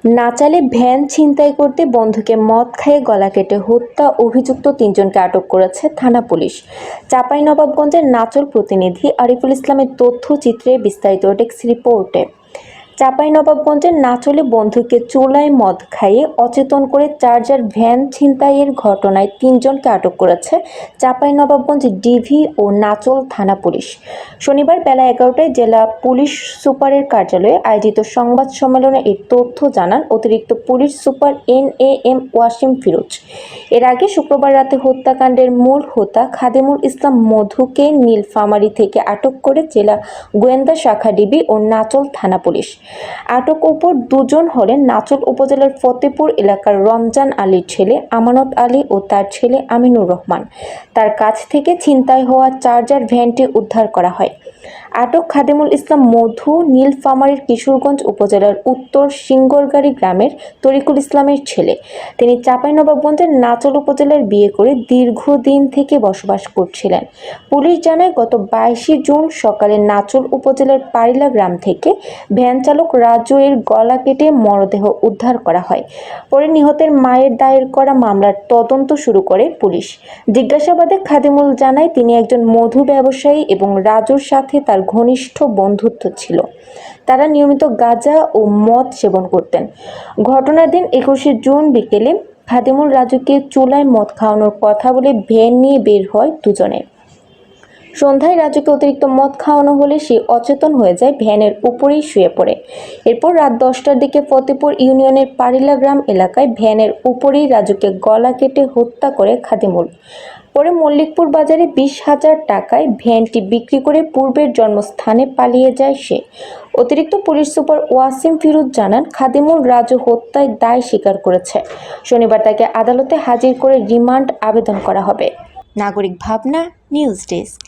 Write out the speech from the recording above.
নাচালে ভ্যান ছিনতাই করতে বন্ধুকে মদ খাইয়ে গলা কেটে হত্যা অভিযুক্ত তিনজনকে আটক করেছে থানা পুলিশ। চাঁপাইনবাবগঞ্জের নাচল প্রতিনিধি আরিফুল ইসলামের তথ্যচিত্রে বিস্তারিত ডেস্ক রিপোর্টে। চাঁপাইনবাবগঞ্জের নাচলে বন্ধুকে চুলায় মদ খাইয়ে অচেতন করে চার্জার ভ্যান ছিনতাইয়ের ঘটনায় তিনজনকে আটক করেছে চাঁপাইনবাবগঞ্জ ডিভি ও নাচল থানা পুলিশ। শনিবার বেলা 11টায় জেলা পুলিশ সুপারের কার্যালয়ে আয়োজিত সংবাদ সম্মেলনে এই তথ্য জানান অতিরিক্ত police super NAM Wasim Firoz. এর আগে শুক্রবার রাতে হত্যাকাণ্ডের মূল হোতা খাদেমুল ইসলাম মধুকে নীলফামারী থেকে আটক করে জেলা গোয়েন্দা শাখা ডিবি ও নাচল থানা পুলিশ। আটক অপর দুজন হলেন নাচল উপজেলার ফতেপুর এলাকার রমজান আলীর ছেলে আমানত আলী ও তার ছেলে আমিনুর রহমান। তার কাছ থেকে ছিনতাই হওয়া চার্জার ভ্যানটি উদ্ধার করা হয়। আটক খাদেমুল ইসলাম মধু নীলফামারীর কিশোরগঞ্জ উপজেলার উত্তর সিঙ্গরগাড়ি গ্রামের তরিকুল ইসলামের ছেলে। তিনি চাঁপাইনবাবগঞ্জের নাচল উপজেলার বিয়ে করে দীর্ঘদিন থেকে বসবাস করছিলেন। পুলিশ জানায় গত 22 জুন সকালে নাচল উপজেলার পারিলা গ্রাম থেকে ভ্যান চালক রাজু এর গলা কেটে মরদেহ উদ্ধার করা হয়। পরে নিহতের মায়ের দায়ের করা মামলার তদন্ত শুরু করে পুলিশ। জিজ্ঞাসাবাদে খাদেমুল জানায় তিনি একজন মধু ব্যবসায়ী এবং রাজুর সাথে তার ঘনিষ্ঠ বন্ধুত্ব ছিল। তারা নিয়মিত গাঁজা ও মদ সেবন করতেন। ঘটনার দিন 21 জুন বিকেলে খাদেমুল রাজুকে চুলায় মদ খাওয়ানোর কথা বলে ভ্যান নিয়ে বের হয় দুজনে। সন্ধ্যায় রাজুকে অতিরিক্ত মদ খাওয়ানো হলে সে অচেতন হয়ে যায়, ভ্যানের উপরেই শুয়ে পড়ে। এরপর রাত 10টার দিকে ফতেপুর ইউনিয়নের পারিলা গ্রাম এলাকায় ভ্যানের উপরেই রাজুকে গলা কেটে হত্যা করে খাদেমুল। পরে মল্লিকপুর বাজারে 20,000 টাকায় ভ্যানটি বিক্রি করে পূর্বের জন্মস্থানে পালিয়ে যায় সে। অতিরিক্ত পুলিশ সুপার ওয়াসিম ফিরোজ জানান, খাদেমুল রাজু হত্যায় দায় স্বীকার করেছে। শনিবার তাকে আদালতে হাজির করে রিমান্ড আবেদন করা হবে। নাগরিক ভাবনা, নিউজ ডেস্ক।